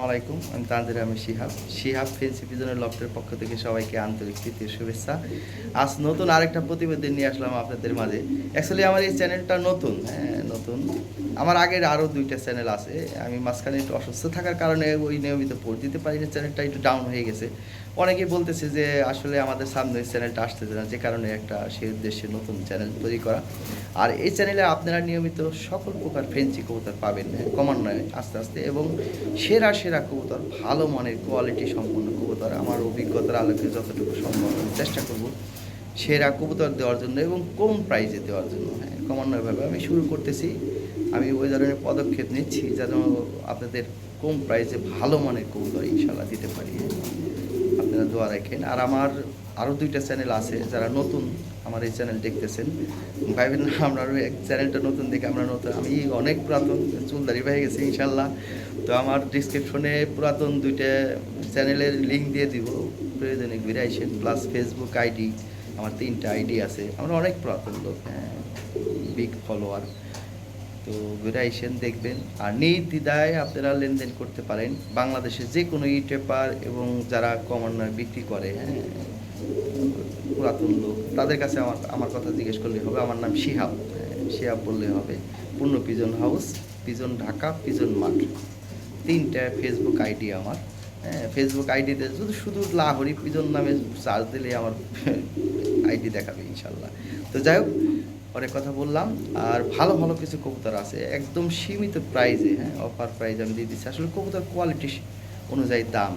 আলাইকুম। আমি Tangier Ahmed Shihab fancy পিজনের লফটের পক্ষ থেকে সবাইকে আন্তরিক তৃতীয় শুভেচ্ছা। আজ নতুন আরেকটা প্রতিবেদন নিয়ে আসলাম আপনাদের মাঝে। অ্যাকচুয়ালি আমার এই চ্যানেলটা নতুন, নতুন। আমার আগের আরও দুইটা চ্যানেল আছে। আমি মাঝখানে একটু অসুস্থ থাকার কারণে ওই নিয়মিত পোস্ট দিতে পারি না, চ্যানেলটা একটু ডাউন হয়ে গেছে। অনেকেই বলতেছে যে আসলে আমাদের সামনে ওই চ্যানেলটা আসতেছে না, যে কারণে একটা সেই উদ্দেশ্যে নতুন চ্যানেল তৈরি করা। আর এই চ্যানেলে আপনারা নিয়মিত সকল প্রকার ফেন্সি কবুতর পাবেন ক্রমান্বয়ে আস্তে আস্তে, এবং সেরা সেরা কবুতর, ভালো মানের কোয়ালিটি সম্পন্ন কবুতর। আমার অভিজ্ঞতার আলোকে যতটুকু সম্ভব আমি চেষ্টা করব সেরা কবুতর দেওয়ার জন্য এবং কম প্রাইজে দেওয়ার জন্য। ক্রমান্বয়ভাবে আমি শুরু করতেছি। আমি ওই ধরনের পদক্ষেপ নিচ্ছি যেন আপনাদের কম প্রাইসে ভালো মানের কবুতর ইনশাল্লাহ দিতে পারি। আপনারা দোয়া রাখেন। আর আমার আরও দুইটা চ্যানেল আছে, যারা নতুন আমার এই চ্যানেল দেখতেছেন ভাইবেন না আমরা এক চ্যানেলটা নতুন দেখে আমরা নতুন, আমি অনেক পুরাতন, চুলদারি হয়ে গেছে ইনশাল্লাহ। তো আমার ডিসক্রিপশনে পুরাতন দুইটা চ্যানেলের লিঙ্ক দিয়ে দিব, প্রয়োজনে ঘুরে আসেন। প্লাস ফেসবুক আইডি, আমার 3টা আইডি আছে। আমরা অনেক পুরাতন লোক, বিগ ফলোয়ার। তো ঘুরে আসেন, দেখবেন। আর নির্দ্বিধায় আপনারা লেনদেন করতে পারেন বাংলাদেশের যে কোনো ইউটিউবার এবং যারা কমান্ডার বিক্রি করে, পুরাতন লোক, তাদের কাছে আমার কথা জিজ্ঞেস করলেই হবে। আমার নাম শিহাব বললেই হবে। পূর্ণ pigeon house, pigeon Dhaka, pigeon মাঠ, 3টা ফেসবুক আইডি আমার। ফেসবুক আইডিতে শুধু লাহোরি পিজন নামে সার্চ দিলে আমার আইডি দেখাবে ইনশাল্লাহ। তো যাই হোক, অনেক কথা বললাম। আর ভালো ভালো কিছু কবুতর আছে একদম সীমিত প্রাইজে, অফার প্রাইজ আমি দিয়ে দিচ্ছি। আসলে কবুতর কোয়ালিটি অনুযায়ী দাম,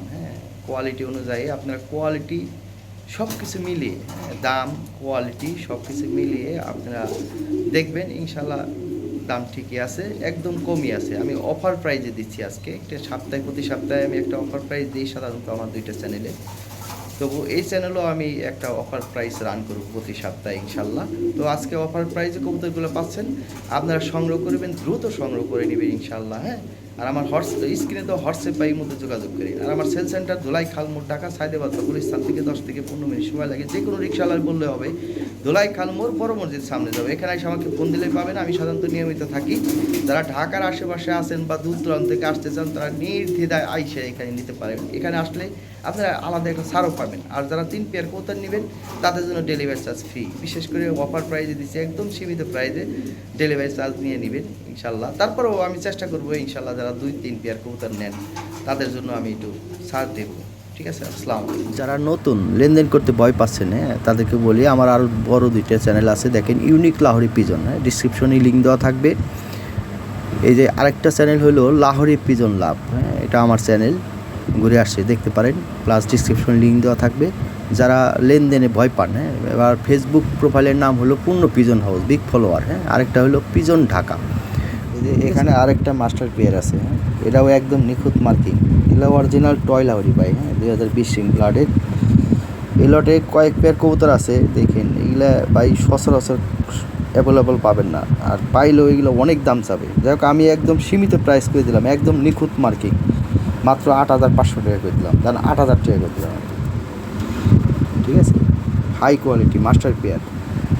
কোয়ালিটি অনুযায়ী আপনারা কোয়ালিটি সব কিছু মিলিয়ে, দাম কোয়ালিটি সব কিছু মিলিয়ে আপনারা দেখবেন ইনশাল্লাহ দাম ঠিকই আছে, একদম কমই আছে। আমি অফার প্রাইজে দিচ্ছি আজকে একটা সপ্তাহে, প্রতি সপ্তাহে আমি একটা অফার প্রাইস দিই সাধারণত আমার দুইটা চ্যানেলে। তবু এই চ্যানেলও আমি একটা অফার প্রাইস রান করব প্রতি সপ্তাহে ইনশাল্লাহ। তো আজকে অফার প্রাইসে কবুতরগুলো পাচ্ছেন, আপনারা সংগ্রহ করবেন, দ্রুত সংগ্রহ করে নেবেন ইনশাল্লাহ। আর আমার স্ক্রিনে তো হোয়াটসঅ্যাপ পাই মধ্যে যোগাযোগ করি। আর আমার সেল সেন্টার ধুলাই খালমোড়, ঢাকা সাইদাবাদ গুলিস্তান থেকে 10 থেকে 15 মিনিট সময় লাগে। যে কোনো রিক্সাওয়ালার বললে হবে ধুলাই খালমোড় বড় মসজিদ সামনে যাবে, এখানে এসে আমাকে ফোন দিলেই পাবেন। আমি সাধারণত নিয়মিত থাকি। যারা ঢাকার আশেপাশে আছেন বা দূর দূরান্ত থেকে আসতে চান, তারা নির্দ্বিধায় আইসে এখানে নিতে পারেন। এখানে আসলে আপনারা আলাদা একটা ছাড়ও পাবেন। আর যারা 3 পেয়ার কবুতর নেবেন তাদের জন্য ডেলিভারি চার্জ ফ্রি। বিশেষ করে অফার প্রাইজে দিচ্ছি, একদম সীমিত প্রাইজে ডেলিভারি চার্জ নিয়ে নেবেন ইনশাল্লাহ। তারপরেও আমি চেষ্টা করবো ইনশাল্লাহ যারা 2-3 পেয়ার কবুতর নেন তাদের জন্য আমি একটু ছাড় দেবো। ঠিক আছে, আসসালাম। যারা নতুন লেনদেন করতে ভয় পাচ্ছেন, তাদেরকে বলি আমার আরও বড় 2টা চ্যানেল আছে, দেখেন। ইউনিক লাহোরি পিজন, ডিসক্রিপশনে লিঙ্ক দেওয়া থাকবে। এই যে আরেকটা চ্যানেল হলো লাহোরি পিজন লাভ, এটা আমার চ্যানেল, ঘুরে আসছে দেখতে পারেন। প্লাস ডিসক্রিপশন লিঙ্ক দেওয়া থাকবে। যারা লেনদেনে ভয় পান, এবার ফেসবুক প্রোফাইলের নাম হলো পূর্ণ পিজন হাউস, বিগ ফলোয়ার। আরেকটা হলো পিজন ঢাকা। এই যে এখানে আরেকটা মাস্টার পেয়ার আছে, এটাও একদম নিখুঁত মার্কিং। এগুলো অরিজিনাল টয় লাহোরি ভাই, 2020 সিং ব্লাডের। এই লটে কয়েক পেয়ার কবুতর আছে, দেখেন। এগুলা ভাই সচরাচর অ্যাভেলেবল পাবেন না, আর পাইলেও এগুলো অনেক দাম চাবে। যাই হোক, আমি একদম সীমিত প্রাইস করে দিলাম, একদম নিখুঁত মার্কিং, মাত্র 8,500 টাকা করে দিলাম, দেন 8,000 টাকা করে দিলাম। ঠিক আছে, হাই কোয়ালিটি মাস্টার পেয়ার।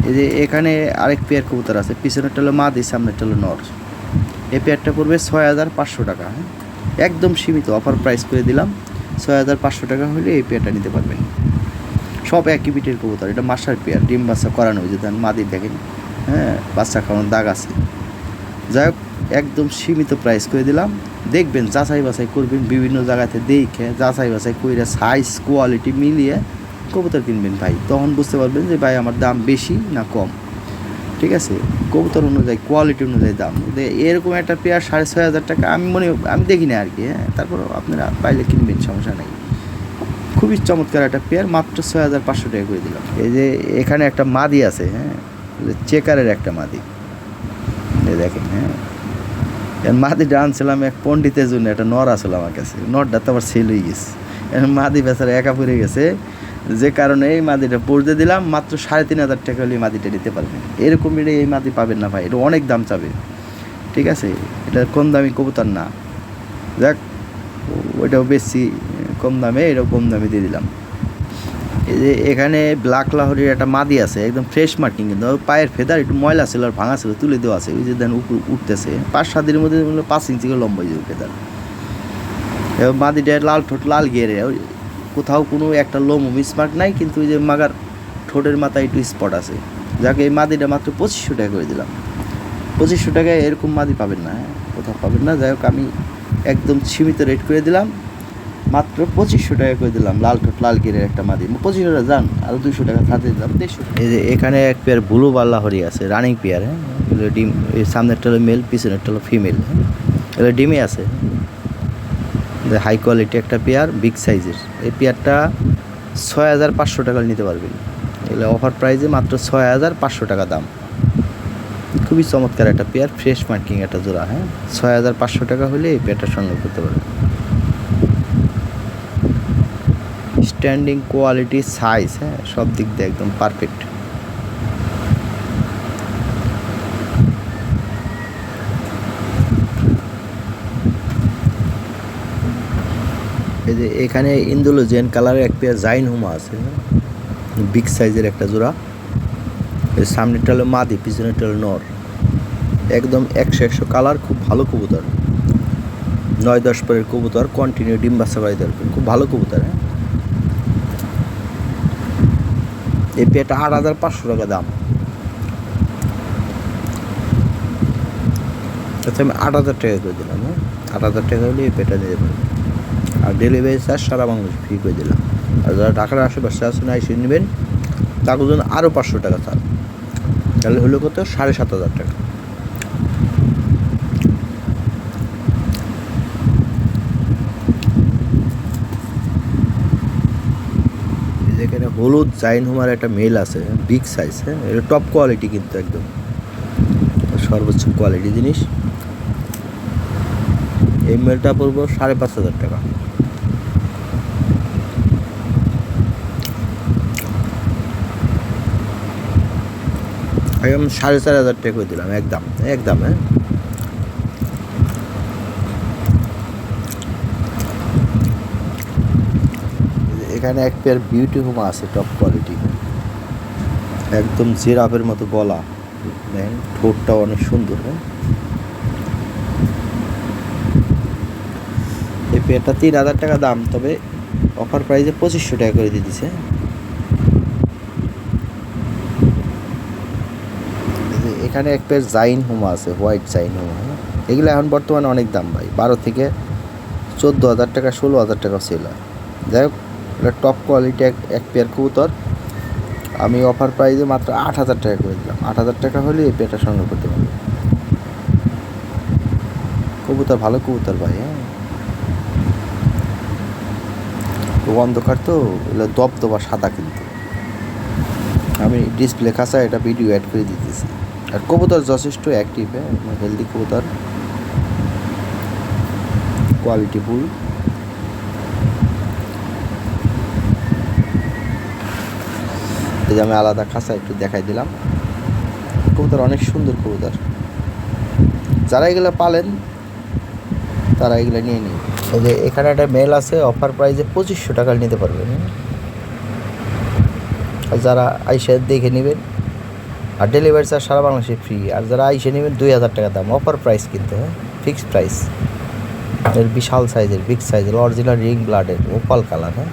এই যে এখানে আরেক পেয়ার কবুতর আছে, পিছনেরটা হলো মাদি, সামনেরটা হলো নর। এই পেয়ারটা পড়বে 6,500 টাকা। একদম সীমিত অফার প্রাইস করে দিলাম, 6,500 টাকা হলে এই পেয়ারটা নিতে পারবেন। সব একই বিটের কবুতর, এটা মাস্টার পেয়ার, ডিম বাচ্চা করানো হয়েছে। দেন মাদি দেখেন, বাচ্চা খাওয়ানোর দাগ আছে। যাই হোক, একদম সীমিত প্রাইস করে দিলাম। দেখবেন, যাচাই বাছাই করবেন, বিভিন্ন জায়গাতে দেখে যাচাই বাছাই করে সাইজ কোয়ালিটি মিলিয়ে কবুতর কিনবেন ভাই। তখন বুঝতে পারবেন যে ভাই আমার দাম বেশি না কম। ঠিক আছে, কবুতর অনুযায়ী কোয়ালিটি অনুযায়ী দাম। এরকম একটা পেয়ার 6,500 টাকা আমি দেখি না আর কি। তারপর আপনারা পাইলে কিনবেন, সমস্যা নেই। খুবই চমৎকার একটা পেয়ার, মাত্র 6,500 টাকা করে দিলাম। এই যে এখানে একটা মাদি আছে, চেকারের একটা মাদি, দেখেন। মাদিটা আনছিলাম এক পণ্ডিতের জন্য, একটা নর আসলে আমার কাছে। নরটা তো আবার সেল হয়ে গেছে, মাদি বেচারা একা পড়ে গেছে, যে কারণে এই মাদিটা পড়তে দিলাম। মাত্র 3,500 টাকা হলে মাদিটা নিতে পারবেন। এরকম রেটে এই মাদি পাবেন না ভাই, এটা অনেক দাম চাবে। ঠিক আছে, এটা কম দামি কবুতর না। যাক, ওইটাও বেশি কম দামে, এটাও কম দামে দিয়ে দিলাম। এই যে এখানে ব্ল্যাক লাহোরির একটা মাদি আছে, একদম ফ্রেশ মার্কিং, কিন্তু পায়ের ফেদার একটু ময়লা ছিল আর ভাঙা ছিল, তুলে দেওয়া আছে। ওই যে দেন উপর উঠতেছে, 5-7 দিনের মধ্যে 5 ইঞ্চি করে লম্বা হয়ে যাবে ফেদার। এবং মাদিটা লাল ঠোঁট, লাল ঘেরে, কোথাও কোনো একটা লোম মিসমার্ক নাই, কিন্তু ওই যে মাগার ঠোঁটের মাথায় একটু স্পট আছে। যাকে এই মাদিটা মাত্র 2500 টাকা করে দিলাম। 2500 টাকায় এরকম মাদি পাবেন না, হ্যাঁ, কোথাও পাবেন না। যাই হোক, আমি একদম সীমিত রেট করে দিলাম, মাত্র 2500 টাকা করে দিলাম। লাল ঠোঁট, লাল গিরের একটা মাদি 2500 টাকা, যান আরও 200 টাকা খাতে দিলাম 150। এই যে এখানে এক পেয়ার ব্লু বাল্লাহরি আছে, রানিং পেয়ার, হ্যাঁ, এগুলো ডিম, এই সামনেরটা হলো মেল, পিছনেরটা হলো ফিমেল, হ্যাঁ, এগুলো ডিমে আছে। হাই কোয়ালিটি একটা পেয়ার, বিগ সাইজের। এই পেয়ারটা 6500 টাকা নিতে পারবেন। এগুলো অফার প্রাইসে মাত্র 6500 টাকা দাম। খুবই চমৎকার একটা পেয়ার, ফ্রেশ মার্কিং একটা জোড়া, হ্যাঁ, 6500 টাকা হলে এই পেয়ারটা সংগ্রহ করতে পারবেন। স্ট্যান্ডিং, কোয়ালিটি, সাইজ, হ্যাঁ, সব দিক দিয়ে একদম পারফেক্ট। এই যে এখানে ইন্দোলোজেন কালারের এক পেয়ার জাইন হুমা আছে, বিগ সাইজের একটা জোড়া। এর সামনেরটা হলো মাদি, পিছনেরটা হলো নর। একদম 100 কালার, খুব ভালো কবুতর। 9-10 পরের কবুতর, কন্টিনিউ ডিম বাচ্চা করে দেবেন, খুব ভালো কবুতর, হ্যাঁ। এই পেয়ারটা 8500 টাকা দাম। আচ্ছা, আমি 8000 টাকা করে দিলাম, হ্যাঁ, 8000 টাকা হলে এই পেয়ারটা নিতে পারবেন। আর ডেলিভারি চার্জ সারা বাংলাদেশ ফ্রি করে দিলাম। আর যারা ঢাকার আশেপাশে আসেন এসে নেবেন, তার জন্য আরও 500 টাকা ছাড়, তাহলে হলো কত, 7500 টাকা। এখানে হলুদ জাইন হুমার একটা মেল আছে, বিগ সাইজ, হ্যাঁ, এটা টপ কোয়ালিটি, কিন্তু একদম সর্বোচ্চ কোয়ালিটি জিনিস। এই মেলটা পড়বো 5500 টাকা। একদম 4500 টাকা করে দিলাম, একদম একদম, হ্যাঁ। এখানে এক পেয়ার বিউটি হুমা আছে, টপ কোয়ালিটি, একদম জিরাফের মতো গলা, দেখেন ঠোঁটটাও অনেক সুন্দর, হ্যাঁ। এই পেয়ারটা 3000 টাকা দাম, তবে অফার প্রাইসে 2500 টাকা করে দিয়ে দিছে। এখানে এক পেয়ার জাইন হুমা আছে, হোয়াইট জাইন হুমা, এগুলো এখন বর্তমানে অনেক দাম ভাই, 12 থেকে 14000 টাকা, 16000 টাকা সেল হয়। যাই হোক, এটা টপ কোয়ালিটি এক পেয়ার কবুতর। আমি অফার প্রাইসে মাত্র 8000 টাকা করে দিলাম। 8000 টাকা হলে এই পেয়ারটা সংগ্রহ করতে পারবে। কবুতর ভালো কবুতর ভাই, হ্যাঁ, অন্ধকার তো, এগুলো দবদবা সাদা, কিন্তু আমি ডিসপ্লে খাসা এটা ভিডিও অ্যাড করে দিতেছি। আর কবুতর যথেষ্ট অ্যাক্টিভ, হ্যাঁ, হেলদি কবুতর, কোয়ালিটি ফুল। এই যে আমি আলাদা খাসা একটু দেখাই দিলাম। কবুতর অনেক সুন্দর কবুতর, যারা এগুলো পালেন তারা এগুলো নিয়ে নিন। এই যে এখানে একটা মেল আছে, অফার প্রাইসে 2500 টাকা নিতে পারবেন। আর যারা আইসে দেখে নেবেন, আর ডেলিভারি চার্জ সারা বাংলাদেশে ফ্রি। আর যারা আইসে নেবেন 2000 টাকা দাম, অফার প্রাইস, কিন্তু হ্যাঁ, ফিক্সড প্রাইস। এর বিশাল সাইজের, বিগ সাইজের, অরিজিনাল রিং ব্লাডের, ওপাল কালার, হ্যাঁ,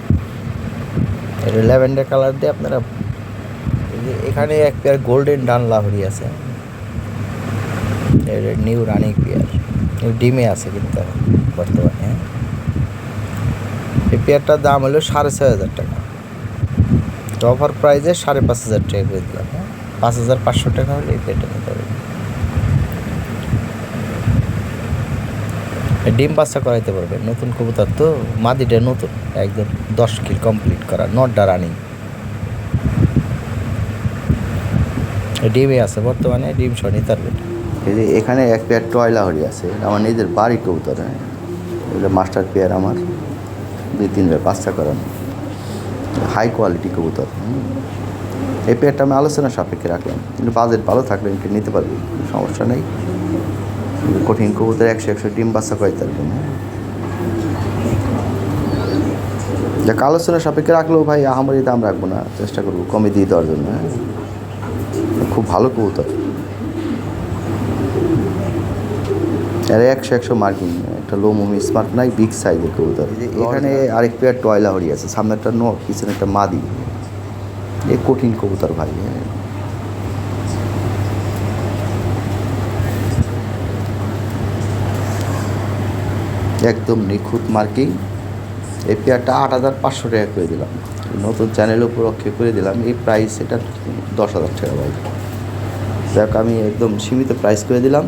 এটা ল্যাভেন্ডার কালার দিয়ে আপনারা। এখানে এক পেয়ার গোল্ডেন ডান লাহরি আছে, এর নিউ রানিং পেয়ার, ডিমে আছে কিন্তু বর্তমানে, হ্যাঁ। এই পেয়ারটার দাম হলো 6500 টাকা, তো অফার প্রাইসে 5500 টাকা করে দিলাম, হ্যাঁ। 5500 টাকা হলে এই পেয়ারটা নিতে পারবেন। ডিম বাচ্চা করাইতে পারবেন, নতুন কবুতর তো, মাদিটা নতুন, একদম 10 কিল কমপ্লিট করা, নটটা রানিং, ডিমে আছে বর্তমানে, ডিম সহ নিতে পারবেন। এখানে এক পেয়ার টয় লাহরি আছে, আমার নিজের বাড়ি কবুতর, হ্যাঁ, এগুলো মাস্টার পেয়ার আমার, 2-3 বাচ্চা করানো, হাই কোয়ালিটি কবুতর। এই পেয়ারটা আমি আলোচনা সাপেক্ষে রাখলাম, কিন্তু বাজেট ভালো থাকলে একে নিতে পারবেন, সমস্যা নেই। কঠিন কবুতর 100 ডিম বাচ্চা করাইতে পারবেন, হ্যাঁ। যাক, আলোচনা সাপেক্ষে রাখলেও ভাই আহামরি দাম রাখবো না, চেষ্টা করবো কমে দিয়ে দেওয়ার জন্য, হ্যাঁ। খুব ভালো কবুতর, আর 100 মার্কিং, একটা লোমমি স্মার্ট নাই, বিগ সাইজের কবুতর। এখানে আরেক পেয়ার টয়লা হরি আছে, সামনে একটা নর, পিছনে একটা মাদি। এই কঠিন কবুতর ভাই। একদম নিখুঁত মার্কিং। এই পেয়ারটা 8,500 টাকা করে দিলাম, নতুন চ্যানেল উপলক্ষে করে দিলাম। এই প্রাইস এটা 10,000 টাকা ভাই। যাক, আমি একদম সীমিত প্রাইস করে দিলাম,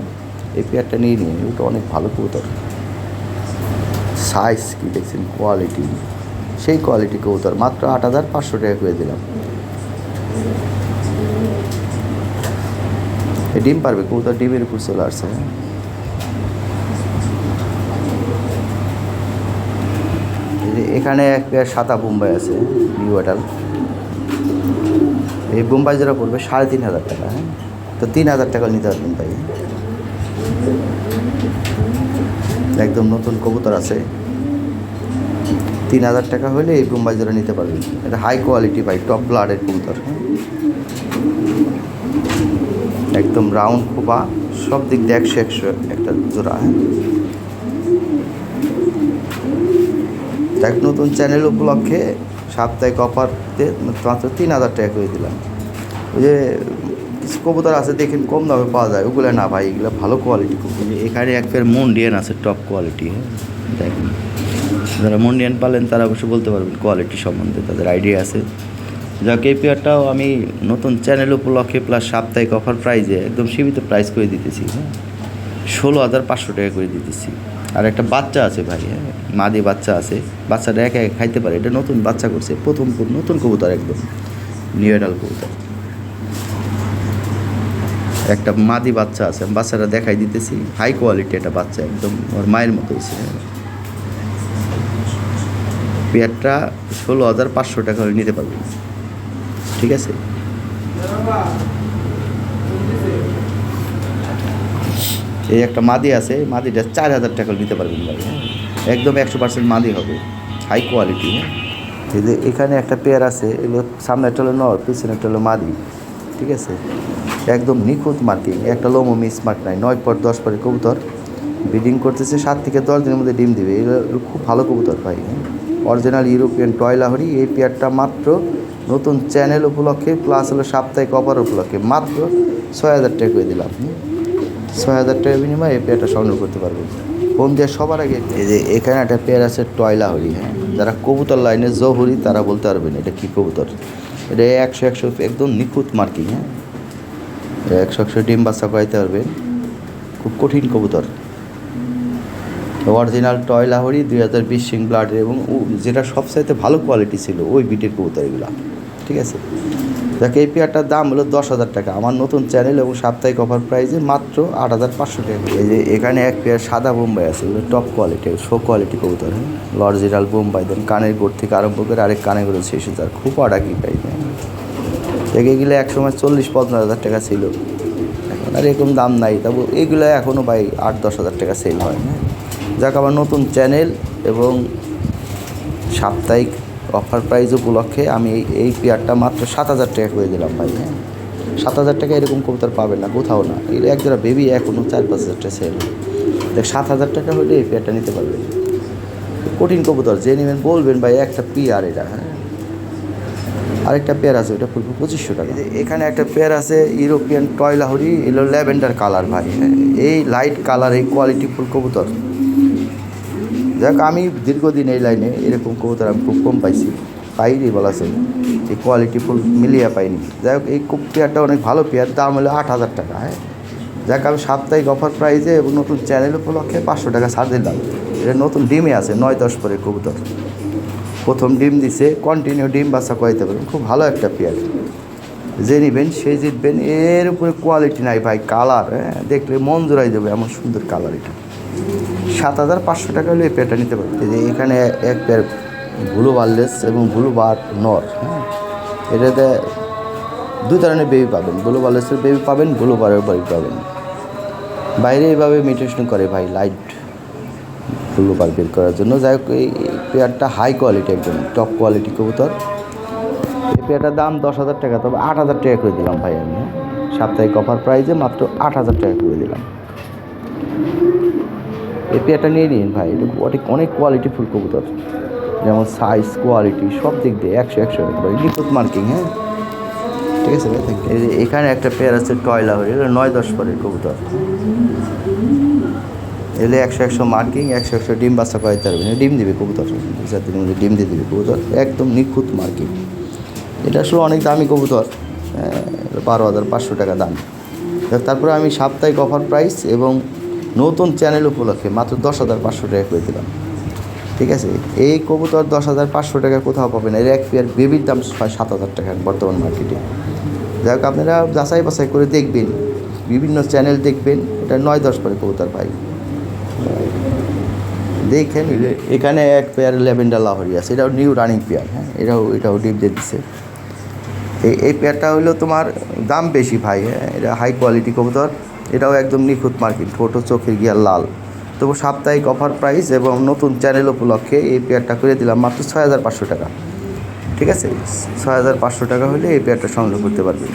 এই পেয়ারটা নিয়ে নিয়ে। ওটা অনেক ভালো কবুতর, সাইজ কি দেখছেন, কোয়ালিটি সেই কোয়ালিটি কবুতর। মাত্র 8,500 টাকা করে দিলাম। এই ডিম পারবে কবুতর, ডিমের উপর চলে আসছে। এখানে এক পেয়ার সাদা বোম্বাই আছে, নিউ অ্যাডাল। এই বোম্বাই যেটা পড়বে 3,500 টাকা। হ্যাঁ, তো 3,000 টাকা নিতে পারবেন ভাই। একদম নতুন কবুতর আছে, 3,000 টাকা হলে এই বোম্বাই জোড়া নিতে পারবেন। এটা হাই কোয়ালিটি ভাই, টপ ব্লাডের কবুতর। একদম রাউন্ড খোপা, সব দিক দিয়ে 100 একটা জোড়া। হ্যাঁ, এক নতুন চ্যানেল উপলক্ষে সাপ্তাহিক অফারতে মাত্র 3,000 টাকা করে দিলাম। ওই যে কিছু কবুতর আছে দেখেন কম দামে পাওয়া যায়, ওগুলো না ভাই, এগুলো ভালো কোয়ালিটি কবুতর। এখানে এক পেয়ার মন্ডিয়ান আছে, টপ কোয়ালিটি। হ্যাঁ, দেখেন, যারা মন্ডিয়ান পালেন তারা অবশ্যই বলতে পারবেন কোয়ালিটি সম্বন্ধে, তাদের আইডিয়া আছে। যাক, এই পেয়ারটাও আমি নতুন চ্যানেল উপলক্ষে প্লাস সাপ্তাহিক অফার প্রাইজে একদম সীমিত প্রাইস করে দিতেছি। হ্যাঁ, 16,500 টাকা করে দিতেছি। আর একটা বাচ্চা আছে ভাই, হ্যাঁ, মাদি বাচ্চা আছে, বাচ্চাটা একা একা খাইতে পারে। এটা নতুন বাচ্চা করছে, প্রথম নতুন কবুতর, একদম নিউ অ্যাডাল কবুতর। একটা মাদি বাচ্চা আছে, বাচ্চাটা দেখাই দিতেছি, হাই কোয়ালিটি একটা বাচ্চা, একদম ওর মায়ের মতো হয়েছে। পেয়ারটা 16,500 টাকা হলে নিতে পারবেন, ঠিক আছে। এই একটা মাদি আছে, মাদিটা 4,000 টাকা নিতে পারবেন ভাই। একদম 100% মাদি হবে, হাই কোয়ালিটি। এই যে এখানে একটা পেয়ার আছে, এগুলো সামনে একটা হলো নর, পিছনে একটা হলো মাদি, ঠিক আছে। একদম নিখুঁত মার্কিং, একটা লোমও মিসমার্ক নাই। 9 পর 10 পরে কবুতর ব্রিডিং করতেছে, 7 থেকে 10 দিনের মধ্যে ডিম দিবে। এগুলো খুব ভালো কবুতর ভাই, অরিজিনাল ইউরোপিয়ান টয়লাহরি। এই পেয়ারটা মাত্র নতুন চ্যানেল উপলক্ষে প্লাস হলো সাপ্তাহিক অফার উপলক্ষে মাত্র 6,000 টাকা করে দিলাম। 6,000 টাকার বিনিময়ে এই পেয়ারটা সংগ্রহ করতে পারবেন। ফোন দিয়ে সবার আগে। এই যে এখানে একটা পেয়ার আছে টয়লাহরি। হ্যাঁ, যারা কবুতর লাইনে জহুরি তারা বলতে পারবেন এটা কী কবুতর। এটা 100 একদম নিখুঁত মার্কিং। হ্যাঁ, 100 ডিম বাচ্চা করাইতে পারবেন, খুব কঠিন কবুতর। অরিজিনাল টয়লাহরি 2020 সিং ব্লাডের, এবং যেটা সবচাইতে ভালো কোয়ালিটি ছিল ওই বিটের কবুতর এগুলো, ঠিক আছে। যাকে এই পেয়ারটার দাম হলো 10,000 টাকা, আমার নতুন চ্যানেল এবং সাপ্তাহিক অফার প্রাইসে মাত্র 8,500 টাকা। এই যে এখানে এক পেয়ার সাদা বোম্বাই আছে, এগুলো টপ কোয়ালিটি, শো কোয়ালিটি কবুতর। হ্যাঁ, অরিজিনাল বোম্বাই। দেন কানের গোড় থেকে আরম্ভ করে আরেক কানে গোড়ে শেষ হচ্ছে, আর খুব আডাকি প্রাইস। দেখে গেলে একসময় 40-15,000 টাকা ছিল, এখন আর এরকম দাম নাই। তবু এইগুলো এখনও ভাই 8-10,000 টাকা সেল হয়। হ্যাঁ, যাক, আমার নতুন চ্যানেল এবং সাপ্তাহিক অফার প্রাইস উপলক্ষে আমি এই পেয়ারটা মাত্র 7,000 টাকা করে দিলাম ভাই। হ্যাঁ, 7,000 টাকা এরকম কবুতর পাবেন না কোথাও না। এগুলো এক জোড়া বেবি এখনও 4-5,000 টাকা সেল। দেখ, 7,000 টাকা হলে এই পেয়ারটা নিতে পারবেন। কঠিন কবুতর, যে নেবেন বলবেন ভাই একটা পেয়ার এটা। হ্যাঁ, আরেকটা পেয়ার আছে, ওটা পড়বে 2,500 টাকা। এখানে একটা পেয়ার আছে ইউরোপিয়ান টয়লাহরি, এলো ল্যাভেন্ডার কালার ভাই। হ্যাঁ, এই লাইট কালার, এই কোয়ালিটিফুল কবুতর। যাক, আমি দীর্ঘদিন এই লাইনে এরকম কবুতর আমি খুব কম পাইনি বলা চলে, এই কোয়ালিটিফুল মিলিয়ে পাইনি। যাই হোক, এই পেয়ারটা অনেক ভালো পেয়ার, দাম হলো 8,000 টাকা। হ্যাঁ, যাক, আমি সাপ্তাহিক অফার প্রাইসে এবং নতুন চ্যানেল উপলক্ষে 500 টাকা ছাড় দিলাম। এটা নতুন ডিমে আছে, 9-10 পরে কবুতর, প্রথম ডিম দিছে, কন্টিনিউ ডিম বাচ্চা করাইতে পারবেন। খুব ভালো একটা পেয়ার, যে নেবেন সেই জিতবেন। এর উপরে কোয়ালিটি নাই ভাই, কালার, হ্যাঁ, দেখলে মন জোড়াই দেবে, এমন সুন্দর কালার। এটা 7,500 টাকা হলে এই পেয়ারটা নিতে পারবেন। এই যে এখানে এক পেয়ার ব্লু বার্লেস এবং ব্লু বার নর। হ্যাঁ, এটাতে 2 ধরনের বেবি পাবেন, ব্লু বার্লেসের বেবি পাবেন, ব্লু বারের বেবি পাবেন। বাইরে এইভাবে মিউটেশন করে ভাই, লাইট ব্লু বার বের করার জন্য। যাই হোক, এই পেয়ারটা হাই কোয়ালিটি, একদম টপ কোয়ালিটি কবুতর। এই পেয়ারটার দাম 10,000 টাকা, তবে 8,000 টাকা করে দিলাম ভাই আমি। সাপ্তাহিক অফার প্রাইসে মাত্র 8,000 টাকা করে দিলাম। এই পেয়ারটা নিয়ে নিন ভাই, এটা অনেক অনেক কোয়ালিটিফুল কবুতর, যেমন সাইজ কোয়ালিটি সব দিক দিয়ে 100 ভাই, নিখুঁত মার্কিং। হ্যাঁ ঠিক আছে ভাই, এখানে একটা পেয়ার আছে টয়লা হয়ে, এগুলো 9-10 পরের কবুতর, এলে 100 মার্কিং, 100 ডিম বাচ্চা করাইতে পারবেন, ডিম দিবে কবুতর, 2-4 দিনের মধ্যে ডিম দিয়ে দিবে কবুতর, একদম নিখুঁত মার্কিং। এটা আসলে অনেক দামি কবুতর, 12,500 টাকা দাম। তারপরে আমি সাপ্তাহিক অফার প্রাইস এবং নতুন চ্যানেল উপলক্ষে মাত্র 10,500 টাকা করে দিলাম। ঠিক আছে, এই কবুতর 10,500 টাকা কোথাও পাবেন, এর এক পেয়ার বেবির দাম 7,000 টাকা বর্তমান মার্কেটে। যাই হোক, আপনারা যাচাই বাছাই করে দেখবেন, বিভিন্ন চ্যানেল দেখবেন, এটা 9-10 পরে কবুতর ভাই, দেখেন। এখানে এক পেয়ার ল্যাভেন্ডার লাহোরি আছে, এটাও নিউ রানিং পেয়ার। হ্যাঁ, এটাও ডিপ দিয়ে দিচ্ছে। এই পেয়ারটা হইলো তোমার দাম বেশি ভাই। হ্যাঁ, এটা হাই কোয়ালিটি কবুতর, এটাও একদম নিখুঁত মার্কিং, ঠোঁটো চোখের গিয়ার লাল। তবু সাপ্তাহিক অফার প্রাইস এবং নতুন চ্যানেল উপলক্ষে এই পেয়ারটা করে দিলাম মাত্র 6,500 টাকা। ঠিক আছে, 6,500 টাকা হলে এই পেয়ারটা সংগ্রহ করতে পারবেন।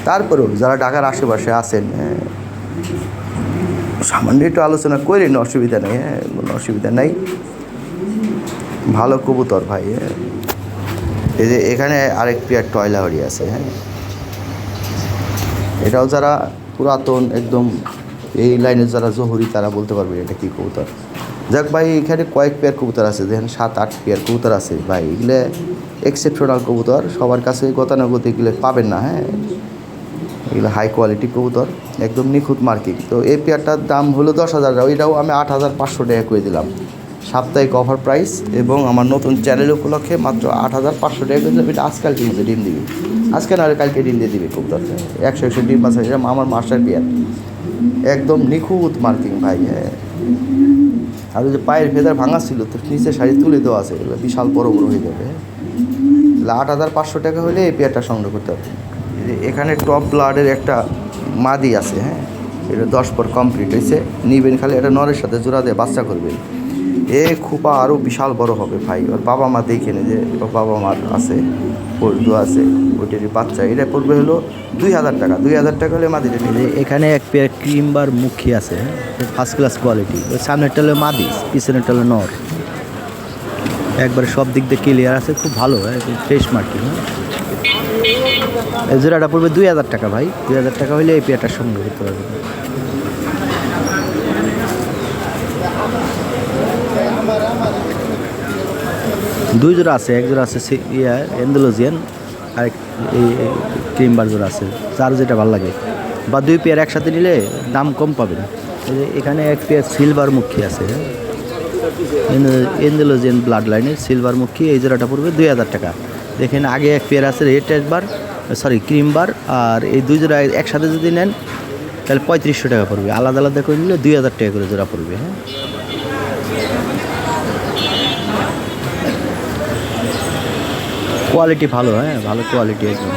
তারপরেও যারা ঢাকার আশেপাশে আছেন, সামান্য একটু আলোচনা করেন, অসুবিধা নেই। হ্যাঁ, কোনো অসুবিধা নেই, ভালো কবুতর ভাই। হ্যাঁ, এই যে এখানে আরেক পেয়ার টয়লাহরি আছে। হ্যাঁ, এটাও যারা পুরাতন একদম এই লাইনের যারা জহুরি, তারা বলতে পারবে এটা কী কবুতর। যাক ভাই, এখানে কয়েক পেয়ার কবুতর আছে, দেখেন 7-8 পেয়ার কবুতর আছে ভাই, এগুলো এক্সেপশনাল কবুতর, সবার কাছে গতানুগত এগুলো পাবেন না। হ্যাঁ, এগুলো হাই কোয়ালিটি কবুতর, একদম নিখুঁত মার্কিং। তো এই পেয়ারটার দাম হলো 10,000 টাকা, এটাও আমি 8,500 টাকা করে দিলাম সাপ্তাহিক অফার প্রাইস এবং আমার নতুন চ্যানেল উপলক্ষে মাত্র 8,500 টাকা করে দিলাম। এটা আজকালকে ডিম দিবি, আজকে না হলে কালকে ডিম দিয়ে দিবে কবুতর। 100 ডিম আছে, এটা আমার মাস্টার পেয়ার, একদম নিখুঁত মার্কিং ভাই। হ্যাঁ, আর ওই যে পায়ের ফেদার ভাঙা ছিল, তো নিচে শাড়ি তুলে দেওয়া আছে, এগুলো বিশাল বড় হয়ে যাবে। 8,500 টাকা হলে এই পেয়ারটা সংগ্রহ করতে হবে। এখানে টপ ব্লাডের একটা মাদি আছে। হ্যাঁ, এটা 10 পর কমপ্লিট হয়েছে, নিবেন খালি এটা নরের সাথে জোড়া দিয়ে বাচ্চা করবেন। এ খোপা আরও বিশাল বড় হবে ভাই, ওর বাবা মা দেখে নে, যে ওর বাবা মার আছে, পর্দু আছে, ওইটারই বাচ্চা। এটা পড়বে হলো 2,000 টাকা। 2,000 টাকা হলে মাদিটা নিবে। এখানে এক পেয়ার ক্রিমবার মুখী আছে, ফার্স্ট ক্লাস কোয়ালিটি। ওই সামনেরটা হলো মাদি, পিছনেরটা হলো নর, একবারে সব দিক দিয়ে ক্লিয়ার আছে, খুব ভালো, ফ্রেশ মার্কিং। এই জোড়াটা পড়বে 2,000 টাকা ভাই। 2,000 টাকা হলে এই পেয়ারটা সংগ্রহ করতে পারবেন। দুই জোড়া আছে, এক জোড়া আছে এন্ডোলজিয়ান, আর ক্রিমবার জোড়া আছে, যার যেটা ভালো লাগে, বা দুই পেয়ার একসাথে নিলে দাম কম পাবেন। এখানে এক পেয়ার সিলভার মুখী আছে, এন্ডোলজিয়ান ব্লাড লাইনের সিলভার মুখী, এই জোড়াটা পড়বে 2,000 টাকা। দেখেন আগে এক পেয়ার আছে রেড একবার, ক্রিমবার, আর এই দুই জোড়া একসাথে যদি নেন তাহলে 3,500 টাকা পড়বে, আলাদা আলাদা করে নিলে 2,000 টাকা করে জোড়া পড়বে। হ্যাঁ, কোয়ালিটি ভালো, হ্যাঁ ভালো কোয়ালিটি একদম।